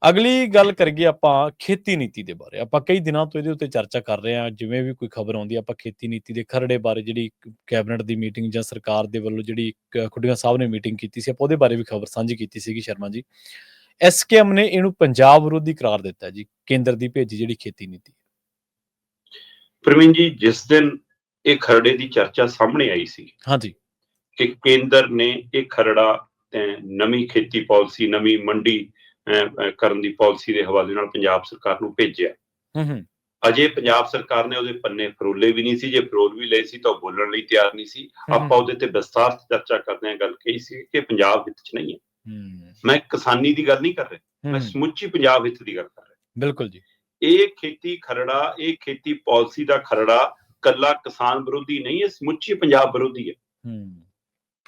ਅਗਲੀ ਗੱਲ ਕਰੀਏ ਆਪਾਂ ਖੇਤੀ ਨੀਤੀ ਦੇ ਬਾਰੇ। ਆਪਾਂ ਕਈ ਦਿਨਾਂ ਤੋਂ ਇਹਦੇ ਉੱਤੇ ਚਰਚਾ ਕਰ ਰਹੇ ਹਾਂ। ਜਿਵੇਂ ਵੀ ਕੋਈ ਖਬਰ ਆਉਂਦੀ ਹੈ, ਆਪਾਂ ਖੇਤੀ ਨੀਤੀ ਦੇ ਖਰੜੇ ਬਾਰੇ ਜਿਹੜੀ ਕੈਬਨਿਟ ਦੀ ਮੀਟਿੰਗ ਜਾਂ ਸਰਕਾਰ ਦੇ ਵੱਲੋਂ ਜਿਹੜੀ ਖੁੱਡੀਆਂ ਸਾਹਿਬ ਨੇ ਮੀਟਿੰਗ ਕੀਤੀ ਸੀ, ਆਪਾਂ ਉਹਦੇ ਬਾਰੇ ਵੀ ਖਬਰ ਸਾਂਝੀ ਕੀਤੀ ਸੀਗੀ ਸ਼ਰਮਾ ਜੀ। ਐਸਕੇਐਮ ਨੇ ਇਹਨੂੰ ਪੰਜਾਬ ਵਿਰੋਧੀ ਕਰਾਰ ਦਿੱਤਾ ਜੀ, ਕੇਂਦਰ ਦੀ ਭੇਜੀ ਜਿਹੜੀ ਖੇਤੀ ਨੀਤੀ। ਪ੍ਰਵੀਨ ਜੀ, ਜਿਸ ਦਿਨ ਇਹ ਖਰੜੇ ਦੀ ਚਰਚਾ ਸਾਹਮਣੇ ਆਈ ਸੀ, ਹਾਂਜੀ, ਕਿ ਕੇਂਦਰ ਨੇ ਇਹ ਖਰੜਾ ਨਵੀਂ ਖੇਤੀ ਪਾਲਿਸੀ, ਨਵੀਂ ਮੰਡੀ ਕਰਨ ਦੀ ਪਾਲਿਸੀ ਦੇ ਹਵਾਲੇ ਨਾਲ ਪੰਜਾਬ ਸਰਕਾਰ ਨੂੰ ਭੇਜਿਆ। ਅਜੇ ਪੰਜਾਬ ਸਰਕਾਰ ਨੇ ਉਹਦੇ ਪੰਨੇ ਫਰੋਲੇ ਵੀ ਨਹੀਂ ਸੀ। ਜੇ ਫਰੋਲ ਵੀ ਲਏ ਸੀ ਤਾਂ ਉਹ ਬੋਲਣ ਲਈ ਤਿਆਰ ਨਹੀਂ ਸੀ। ਆਪਾਂ ਉਹਦੇ ਤੇ ਵਿਸਥਾਰ ਚਰਚਾ ਕਰਦੇ ਹਾਂ। ਗੱਲ ਕਹੀ ਸੀ ਕਿ ਪੰਜਾਬ ਹਿੱਤ 'ਚ ਨਹੀਂ ਹੈ। ਮੈਂ ਕਿਸਾਨੀ ਦੀ ਗੱਲ ਨਹੀਂ ਕਰ ਰਿਹਾ, ਮੈਂ ਸਮੁੱਚੀ ਪੰਜਾਬ ਹਿੱਤ ਦੀ ਗੱਲ ਕਰ ਰਿਹਾ। ਬਿਲਕੁਲ ਜੀ। ਇਹ ਖੇਤੀ ਖਰੜਾ, ਇਹ ਖੇਤੀ ਪਾਲਿਸੀ ਦਾ ਖਰੜਾ ਕੱਲਾ ਕਿਸਾਨ ਵਿਰੋਧੀ ਨਹੀਂ ਹੈ, ਸਮੁੱਚੀ ਪੰਜਾਬ ਵਿਰੋਧੀ ਹੈ।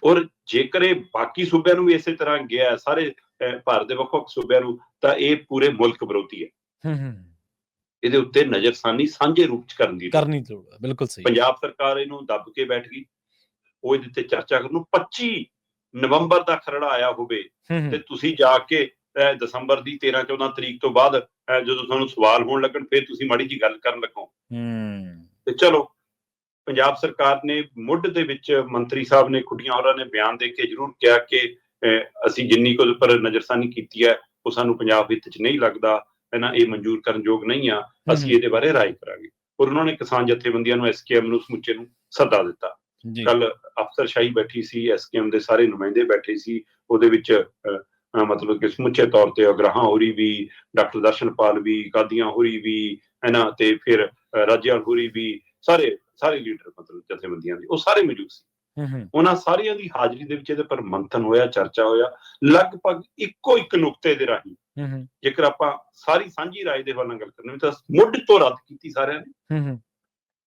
ਔਰ ਜੇਕਰ ਇਹ ਬਾਕੀ ਸੂਬਿਆਂ ਨੂੰ ਵੀ ਇਸੇ ਤਰ੍ਹਾਂ ਗਿਆ, ਸਾਰੇ ਭਾਰਤ ਦੇ ਵੱਖ-ਵੱਖ ਸੂਬਿਆਂ ਨੂੰ, ਤਾਂ ਇਹ ਪੂਰੇ ਮੁਲਕ ਵਿਰੋਧੀ ਹੈ। ਇਹਦੇ ਉੱਤੇ ਨਜ਼ਰਸਾਨੀ ਸਾਂਝੇ ਰੂਪ 'ਚ ਕਰਨੀ ਲੋੜ ਹੈ। ਬਿਲਕੁਲ ਸਹੀ। ਪੰਜਾਬ ਸਰਕਾਰ ਇਹਨੂੰ ਦੱਬ ਕੇ ਬੈਠ ਗਈ। ਉਹ ਇਹਦੇ ਤੇ ਚਰਚਾ ਕਰਨ ਨੂੰ 25 ਨਵੰਬਰ ਦਾ ਖਰੜਾ ਆਇਆ ਹੋਵੇ ਤੇ ਤੁਸੀਂ ਜਾ ਕੇ ਦਸੰਬਰ ਦੀ 13-14 ਤਰੀਕ ਤੋਂ ਬਾਅਦ ਜਦੋਂ ਤੁਹਾਨੂੰ ਸਵਾਲ ਹੋਣ ਲੱਗਣ, ਫਿਰ ਤੁਸੀਂ ਮਾੜੀ ਜੀ ਗੱਲ ਕਰਨ ਲੱਗੋ। ਤੇ ਚਲੋ, ਪੰਜਾਬ ਸਰਕਾਰ ਨੇ ਮੁੱਢ ਦੇ ਵਿੱਚ ਮੰਤਰੀ ਸਾਹਿਬ ਨੇ, ਖੁੱਡੀਆਂ ਹੋਰਾਂ ਨੇ ਬਿਆਨ ਦੇ ਕੇ ਜ਼ਰੂਰ ਕਿਹਾ ਕਿ ਅਸੀਂ ਜਿੰਨੀ ਕੁ ਪਰ ਨਜ਼ਰਸਾਨੀ ਕੀਤੀ ਹੈ ਉਹ ਸਾਨੂੰ ਪੰਜਾਬ ਹਿੱਤ 'ਚ ਨਹੀਂ ਲੱਗਦਾ, ਇਹ ਮਨਜ਼ੂਰ ਕਰਨ ਯੋਗ ਨਹੀਂ ਆ, ਅਸੀਂ ਇਹਦੇ ਬਾਰੇ ਰਾਏ ਕਰਾਂਗੇ। ਔਰ ਉਹਨਾਂ ਨੇ ਕਿਸਾਨ ਜਥੇਬੰਦੀਆਂ ਨੂੰ, ਐਸਕੇਐਮ ਨੂੰ ਸਮੁੱਚੇ ਨੂੰ ਸੱਦਾ ਦਿੱਤਾ। ਕੱਲ ਅਫਸਰਸ਼ਾਹੀ ਬੈਠੀ ਸੀ, ਐਸਕੇਐਮ ਦੇ ਸਾਰੇ ਨੁਮਾਇੰਦੇ ਬੈਠੇ ਸੀ। ਉਹਦੇ ਵਿੱਚ ਮਤਲਬ ਕਿ ਸਮੁੱਚੇ ਤੌਰ ਤੇ ਅਗਰਾਹਾਂ ਹੋਰੀ ਵੀ, ਡਾਕਟਰ ਦਰਸ਼ਨਪਾਲ ਵੀ, ਕਾਦੀਆਂ ਹੋਰੀ ਵੀ, ਤੇ ਫਿਰ ਰਾਜਿਆਲ ਹੋਰੀ ਵੀ, ਸਾਰੇ ਲੀਡਰ ਮਤਲਬ ਜਥੇਬੰਦੀਆਂ ਦੇ, ਉਹ ਸਾਰੇ ਮੌਜੂਦ ਸੀ। ਉਹਨਾਂ ਸਾਰਿਆਂ ਦੀ ਹਾਜ਼ਰੀ ਦੇ ਵਿੱਚ ਇਹਦੇ ਪਰ ਮੰਥਨ ਹੋਇਆ, ਚਰਚਾ ਹੋਇਆ। ਲਗਭਗ ਇੱਕੋ ਇੱਕ ਨੁਕਤੇ ਦੇ ਰਾਹੀਂ, ਜੇਕਰ ਆਪਾਂ ਸਾਰੀ ਸਾਂਝੀ ਰਾਏ ਦੇ ਵੱਲ ਗੱਲ ਕਰਨੀ ਤਾਂ ਮੁੱਢ ਤੋਂ ਰੱਦ ਕੀਤੀ ਸਾਰਿਆਂ ਨੇ।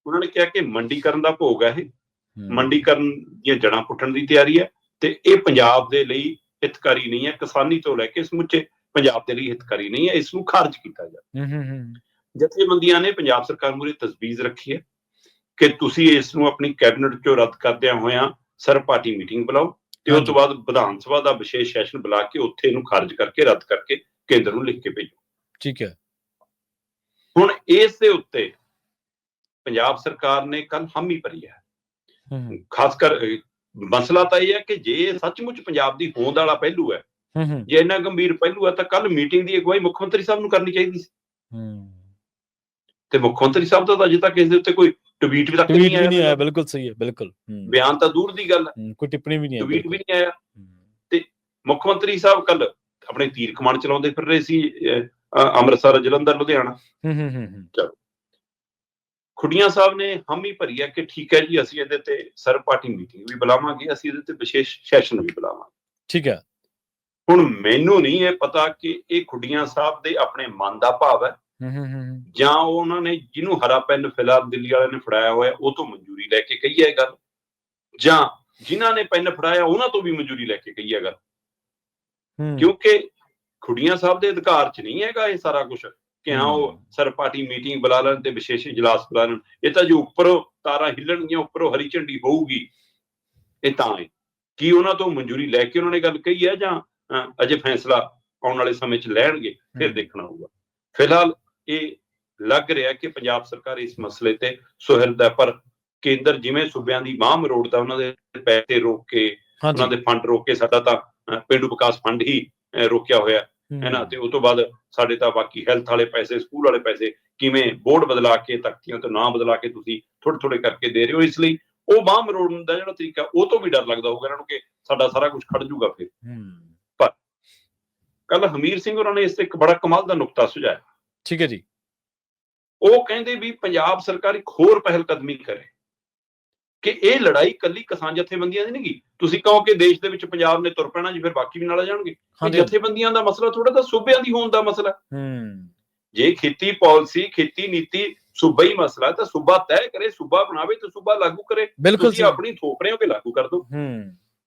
ਉਹਨਾਂ ਨੇ ਕਿਹਾ ਕਿ ਮੰਡੀਕਰਨ ਦਾ ਭੋਗ ਹੈ, ਇਹ ਮੰਡੀਕਰਨ ਦੀਆਂ ਜੜ੍ਹਾਂ ਪੁੱਟਣ ਦੀ ਤਿਆਰੀ ਹੈ, ਤੇ ਇਹ ਪੰਜਾਬ ਦੇ ਲਈ ਹਿਤਕਾਰੀ ਨਹੀਂ ਹੈ। ਕਿਸਾਨੀ ਤੋਂ ਲੈ ਕੇ ਸਮੁੱਚੇ ਪੰਜਾਬ ਦੇ ਲਈ ਹਿਤਕਾਰੀ ਨਹੀਂ ਹੈ। ਇਸ ਨੂੰ ਖਾਰਜ ਕੀਤਾ ਜਾਵੇ। ਜਥੇਬੰਦੀਆਂ ਨੇ ਪੰਜਾਬ ਸਰਕਾਰ ਮੂਹਰੇ ਤਜਵੀਜ਼ ਰੱਖੀ ਹੈ ਕਿ ਤੁਸੀਂ ਇਸ ਨੂੰ ਆਪਣੀ ਕੈਬਨਿਟ ਚੋਂ ਰੱਦ ਕਰਦਿਆਂ ਹੋਇਆਂ ਸਰਬ ਪਾਰਟੀ ਮੀਟਿੰਗ ਬੁਲਾਓ ਤੇ ਉਸ ਤੋਂ ਬਾਅਦ ਵਿਧਾਨ ਸਭਾ ਦਾ ਵਿਸ਼ੇਸ਼ ਸੈਸ਼ਨ ਬੁਲਾ ਕੇ ਉੱਥੇ ਇਹਨੂੰ ਖਾਰਜ ਕਰਕੇ, ਰੱਦ ਕਰਕੇ ਕੇਂਦਰ ਨੂੰ ਲਿਖ ਕੇ ਭੇਜੋ। ਠੀਕ ਹੈ। ਹੁਣ ਇਸ ਦੇ ਉੱਤੇ ਪੰਜਾਬ ਸਰਕਾਰ ਨੇ ਕੱਲ ਹਾਮੀ ਭਰੀ ਹੈ। ਖਾਸ ਕਰ ਮਸਲਾ ਤਾਂ ਇਹ ਹੈ ਕਿ ਜੇ ਸੱਚਮੁੱਚ ਪੰਜਾਬ ਦੀ ਹੋਂਦ ਵਾਲਾ ਪਹਿਲੂ ਹੈ, ਜੇ ਇੰਨਾ ਗੰਭੀਰ ਪਹਿਲੂ ਹੈ, ਤਾਂ ਕੱਲ ਮੀਟਿੰਗ ਦੀ ਅਗਵਾਈ ਮੁੱਖ ਮੰਤਰੀ ਸਾਹਿਬ ਨੂੰ ਕਰਨੀ ਚਾਹੀਦੀ ਸੀ। ਤੇ ਮੁੱਖ ਮੰਤਰੀ ਸਾਹਿਬ ਦਾ ਤਾਂ ਅਜੇ ਤੱਕ ਇਸ ਦੇ ਉੱਤੇ ਕੋਈ ਟਵੀਟ ਤੱਕ ਨਹੀਂ ਆਇਆ। ਬਿਲਕੁਲ ਸਹੀ ਹੈ, ਬਿਲਕੁਲ। ਬਿਆਨ ਤਾਂ ਦੂਰ ਦੀ ਗੱਲ ਹੈ, ਕੋਈ ਟਿੱਪਣੀ ਵੀ ਨਹੀਂ, ਟਵੀਟ ਵੀ ਨਹੀਂ ਆਇਆ। ਤੇ ਮੁੱਖ ਮੰਤਰੀ ਸਾਹਿਬ ਕੱਲ ਆਪਣੇ ਤੀਰ ਕਮਾਨ ਚਲਾਉਂਦੇ ਫਿਰ ਰਹੇ ਸੀ, ਅੰਮ੍ਰਿਤਸਰ, ਜਲੰਧਰ, ਲੁਧਿਆਣਾ। ਚਲੋ, ਖੁੱਡੀਆਂ ਸਾਹਿਬ ਨੇ ਹਾਮੀ ਭਰੀ ਹੈ ਕਿ ਠੀਕ ਹੈ ਜੀ, ਅਸੀਂ ਇਹਦੇ ਤੇ ਸਰਬ ਪਾਰਟੀ ਮੀਟਿੰਗ ਵੀ ਬੁਲਾਵਾਂਗੇ, ਅਸੀਂ ਇਹਦੇ ਤੇ ਵਿਸ਼ੇਸ਼ ਸੈਸ਼ਨ ਵੀ ਬੁਲਾਵਾਂਗੇ। ਠੀਕ ਹੈ। ਹੁਣ ਮੈਨੂੰ ਨਹੀਂ ਇਹ ਪਤਾ ਕਿ ਇਹ ਖੁੱਡੀਆਂ ਸਾਹਿਬ ਦੇ ਆਪਣੇ ਮਨ ਦਾ ਭਾਵ ਹੈ ਜਾਂ ਉਹਨਾਂ ਨੇ ਜਿਹਨੂੰ ਹਰਾ ਪੈਨ ਫਿਲਹਾਲ ਦਿੱਲੀ ਵਾਲਿਆਂ ਨੇ ਫੜਾਇਆ ਹੋਇਆ ਉਹ ਤੋਂ ਮਨਜ਼ੂਰੀ ਲੈ ਕੇ ਕਹੀ ਹੈ ਗੱਲ, ਜਾਂ ਜਿਨ੍ਹਾਂ ਨੇ ਪੈਨ ਫੜਾਇਆ ਉਹਨਾਂ ਤੋਂ ਵੀ ਮਨਜ਼ੂਰੀ ਲੈ ਕੇ ਕਹੀ ਹੈ ਗੱਲ। ਕਿਉਂਕਿ ਖੁੱਡੀਆਂ ਸਾਹਿਬ ਦੇ ਅਧਿਕਾਰ 'ਚ ਨਹੀਂ ਹੈਗਾ ਇਹ ਸਾਰਾ ਕੁਛ ਕਿ ਹਾਂ ਉਹ ਸਰਬ ਪਾਰਟੀ ਮੀਟਿੰਗ ਬੁਲਾ ਲੈਣ ਤੇ ਵਿਸ਼ੇਸ਼ ਇਜਲਾਸ ਬੁਲਾ ਲੈਣ। ਇਹ ਤਾਂ ਜੋ ਉੱਪਰੋਂ ਤਾਰਾਂ ਹਿੱਲਣਗੀਆਂ, ਉੱਪਰੋਂ ਹਰੀ ਝੰਡੀ ਹੋਊਗੀ, ਇਹ ਤਾਂ ਹੈ। ਕੀ ਉਹਨਾਂ ਤੋਂ ਮਨਜ਼ੂਰੀ ਲੈ ਕੇ ਉਹਨਾਂ ਨੇ ਗੱਲ ਕਹੀ ਹੈ ਜਾਂ ਅਜੇ ਫੈਸਲਾ ਆਉਣ ਵਾਲੇ ਸਮੇਂ 'ਚ ਲੈਣਗੇ, ਫਿਰ ਦੇਖਣਾ ਹੋਊਗਾ। ਫਿਲਹਾਲ ਇਹ ਲੱਗ ਰਿਹਾ ਕਿ ਪੰਜਾਬ ਸਰਕਾਰ ਇਸ ਮਸਲੇ ਤੇ ਸੁਹਿਰਦ ਹੈ, ਪਰ ਕੇਂਦਰ ਜਿਵੇਂ ਸੂਬਿਆਂ ਦੀ ਬਾਂਹ ਮਰੋੜਦਾ, ਉਹਨਾਂ ਦੇ ਪੈਸੇ ਰੋਕ ਕੇ, ਉਹਨਾਂ ਦੇ ਫੰਡ ਰੋਕ ਕੇ, ਸਾਡਾ ਤਾਂ ਪੇਂਡੂ ਵਿਕਾਸ ਫੰਡ ਹੀ ਰੋਕਿਆ ਹੋਇਆ ਹੈ ਨਾ, ਤੇ ਉਹ ਤੋਂ ਬਾਅਦ ਸਾਡੇ ਤਾਂ ਬਾਕੀ ਹੈਲਥ ਵਾਲੇ ਪੈਸੇ, ਸਕੂਲ ਵਾਲੇ ਪੈਸੇ ਕਿਵੇਂ ਬੋਰਡ ਬਦਲਾ ਕੇ, ਤਖਤੀਆਂ ਤੋਂ ਨਾਂ ਬਦਲਾ ਕੇ ਤੁਸੀਂ ਥੋੜੇ ਥੋੜੇ ਕਰਕੇ ਦੇ ਰਹੇ ਹੋ। ਇਸ ਲਈ ਉਹ ਬਾਂਹ ਮਰੋੜਨ ਦਾ ਜਿਹੜਾ ਤਰੀਕਾ, ਉਹ ਤੋਂ ਵੀ ਡਰ ਲੱਗਦਾ ਹੋਊਗਾ ਇਹਨਾਂ ਨੂੰ ਕਿ ਸਾਡਾ ਸਾਰਾ ਕੁਝ ਖੜ ਜੂਗਾ ਫਿਰ। ਪਰ ਕੱਲ ਹਮੀਰ ਸਿੰਘ ਹੋਰਾਂ ਨੇ ਇਸ ਤੇ ਇੱਕ ਬੜਾ ਕਮਾਲ ਦਾ ਨੁਕਤਾ ਸੁਝਾਇਆ। ਠੀਕ ਹੈ ਜੀ। ਉਹ ਕਹਿੰਦੇ ਵੀ ਪੰਜਾਬ ਸਰਕਾਰ ਇੱਕ ਹੋਰ ਪਹਿਲ ਕਦਮੀ ਕਰੇ ਕਿ ਇਹ ਲੜਾਈ ਕੱਲੀ ਕਿਸਾਨ ਜਥੇਬੰਦੀਆਂ ਦੀ ਨਹੀਂ ਗੀ। ਤੁਸੀਂ ਕਹੋ ਕਿ ਦੇਸ਼ ਦੇ ਵਿੱਚ ਪੰਜਾਬ ਨੇ ਤੁਰ ਪੈਣਾ ਜੀ, ਫਿਰ ਬਾਕੀ ਵੀ ਨਾਲ ਆ ਜਾਣਗੇ। ਜਥੇਬੰਦੀਆਂ ਦਾ ਮਸਲਾ ਥੋੜਾ ਤਾਂ ਸੂਬਿਆਂ ਦੀ ਹੋਣ ਦਾ ਮਸਲਾ। ਜੇ ਖੇਤੀ ਪਾਲਿਸੀ, ਖੇਤੀ ਨੀਤੀ ਸੂਬਾ ਹੀ ਮਸਲਾ, ਤਾਂ ਸੂਬਾ ਤੈਅ ਕਰੇ, ਸੂਬਾ ਬਣਾਵੇ ਤੇ ਸੂਬਾ ਲਾਗੂ ਕਰੇ। ਤੁਸੀਂ ਆਪਣੀ ਥੋਪ ਰਹੇ ਹੋ ਕਿ ਲਾਗੂ ਕਰ ਦੋ।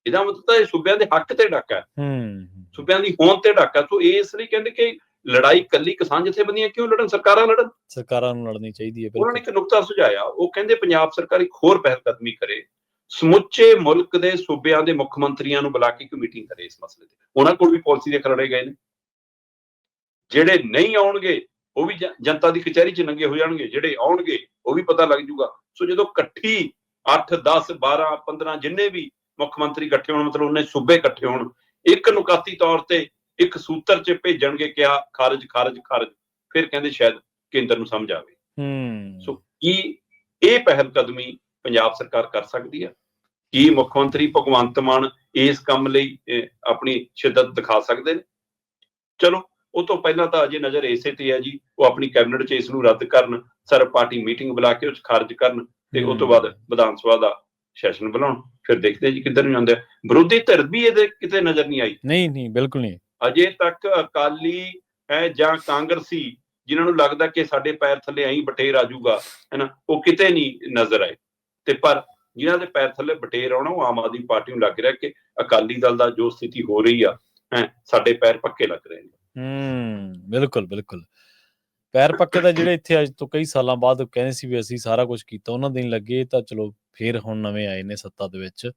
ਇਹਦਾ ਮਤਲਬ ਤਾਂ ਇਹ ਸੂਬਿਆਂ ਦੇ ਹੱਕ ਤੇ ਡਾਕਾ ਹੈ, ਸੂਬਿਆਂ ਦੀ ਹੋਂਦ ਤੇ ਡਾਕਾ। ਸੋ ਇਸ ਲਈ ਕਹਿੰਦੇ ਕਿ ਲੜਾਈ ਕੱਲੀ ਕਿਸਾਨ ਜਥੇਬੰਦੀਆਂ ਕਿਉਂ ਲੜਨ, ਸਰਕਾਰਾਂ ਲੜਨ, ਸਰਕਾਰਾਂ ਨੂੰ ਲੜਨੀ ਚਾਹੀਦੀ ਹੈ। ਉਹਨਾਂ ਨੇ ਇੱਕ ਨੁਕਤਾ ਸੁਝਾਇਆ, ਉਹ ਕਹਿੰਦੇ ਪੰਜਾਬ ਸਰਕਾਰ ਇੱਕ ਹੋਰ ਪਹਿਲ ਕਦਮੀ ਕਰੇ, ਸਮੁੱਚੇ ਮੁਲਕ ਦੇ ਸੂਬਿਆਂ ਦੇ ਮੁੱਖ ਮੰਤਰੀਆਂ ਨੂੰ ਬੁਲਾ ਕੇ ਇੱਕ ਮੀਟਿੰਗ ਕਰੇ ਇਸ ਮਸਲੇ ਤੇ। ਉਹਨਾਂ ਕੋਲ ਵੀ ਪਾਲਿਸੀ ਦੇ ਖਰੜੇ ਗਏ ਨੇ, ਜਿਹੜੇ ਨਹੀਂ ਆਉਣਗੇ ਉਹ ਵੀ ਜਨਤਾ ਦੀ ਕਚਹਿਰੀ 'ਚ ਨੰਗੇ ਹੋ ਜਾਣਗੇ, ਜਿਹੜੇ ਆਉਣਗੇ ਉਹ ਵੀ ਪਤਾ ਲੱਗ ਜੂਗਾ। ਸੋ ਜਦੋਂ ਇਕੱਠੀ 8 10 12 15 ਜਿੰਨੇ ਵੀ ਮੁੱਖ ਮੰਤਰੀ ਇਕੱਠੇ ਹੋਣ, ਮਤਲਬ ਉਹਨੇ ਸੂਬੇ ਇਕੱਠੇ ਹੋਣ, ਇੱਕ ਨੁਕਾਤੀ ਤੌਰ ਤੇ ਇੱਕ ਸੂਤਰ 'ਚ ਭੇਜਣਗੇ ਕਿਹਾ ਖਾਰਜ ਖਾਰਜ ਖਾਰਜ, ਫਿਰ ਕਹਿੰਦੇ ਸ਼ਾਇਦ ਕੇਂਦਰ ਨੂੰ ਸਮਝ ਆਵੇ। ਸੋ ਕੀ ਇਹ ਪਹਿਲ ਕਦਮੀ ਪੰਜਾਬ ਸਰਕਾਰ ਕਰ ਸਕਦੀ ਹੈ? ਕੀ ਮੁੱਖ ਮੰਤਰੀ ਭਗਵੰਤ ਮਾਨ ਇਸ ਕੰਮ ਲਈ ਆਪਣੀ ਸ਼ਿੱਦਤ ਦਿਖਾ ਸਕਦੇ ਨੇ? ਚਲੋ ਉਹ ਤੋਂ ਪਹਿਲਾਂ ਤਾਂ ਅਜੇ ਨਜ਼ਰ ਇਸੇ ਤੇ ਹੈ ਜੀ, ਉਹ ਆਪਣੀ ਕੈਬਨਿਟ 'ਚ ਇਸ ਨੂੰ ਰੱਦ ਕਰਨ, ਸਰਬ ਪਾਰਟੀ ਮੀਟਿੰਗ ਬੁਲਾ ਕੇ ਉਹ 'ਚ ਖਾਰਜ ਕਰਨ, ਤੇ ਉਸ ਤੋਂ ਬਾਅਦ ਵਿਧਾਨ ਸਭਾ ਦਾ ਸੈਸ਼ਨ ਬਣਾਉਣ। ਫਿਰ ਦੇਖਦੇ ਜੀ ਕਿੱਧਰ ਨੂੰ ਜਾਂਦੇ ਆ। ਵਿਰੋਧੀ ਧਿਰ ਵੀ ਇਹਦੇ ਕਿਤੇ ਨਜ਼ਰ ਨਹੀਂ ਆਈ। ਨਹੀਂ ਬਿਲਕੁਲ ਨਹੀਂ। ਅਜੇ ਤੱਕ ਅਕਾਲੀ ਹੈ ਜਾਂ ਕਾਂਗਰਸੀ ਜਿਨ੍ਹਾਂ ਨੂੰ ਲੱਗਦਾ ਕਿ ਸਾਡੇ ਪੈਰ ਥੱਲੇ ਐਂ ਬਟੇਰ ਆ ਜਾਊਗਾ, ਹੈਨਾ, ਉਹ ਕਿਤੇ ਨਹੀਂ ਨਜ਼ਰ ਆਏ। ਤੇ ਪਰ ਜਿਨ੍ਹਾਂ ਦੇ ਪੈਰ ਥੱਲੇ ਬਟੇਰ ਆਉਣਾ, ਉਹ ਆਮ ਆਦਮੀ ਪਾਰਟੀ ਨੂੰ ਲੱਗ ਰਿਹਾ ਕਿ ਅਕਾਲੀ ਦਲ ਦਾ ਜੋ ਸਥਿਤੀ ਹੋ ਰਹੀ ਆ, ਸਾਡੇ ਪੈਰ ਪੱਕੇ ਲੱਗ ਰਹੇ ਨੇ। ਬਿਲਕੁਲ ਪੈਰ ਪੱਕੇ ਤਾਂ ਜਿਹੜੇ ਇੱਥੇ ਅੱਜ ਤੋਂ ਕਈ ਸਾਲਾਂ ਬਾਅਦ ਕਹਿੰਦੇ ਸੀ ਵੀ ਅਸੀਂ ਸਾਰਾ ਕੁਝ ਕੀਤਾ, ਉਹਨਾਂ ਦੇ ਨਹੀਂ ਲੱਗੇ। ਤਾਂ ਚਲੋ ਫੇਰ ਹੁਣ ਨਵੇਂ ਆਏ ਨੇ ਸੱਤਾ ਦੇ ਵਿੱਚ,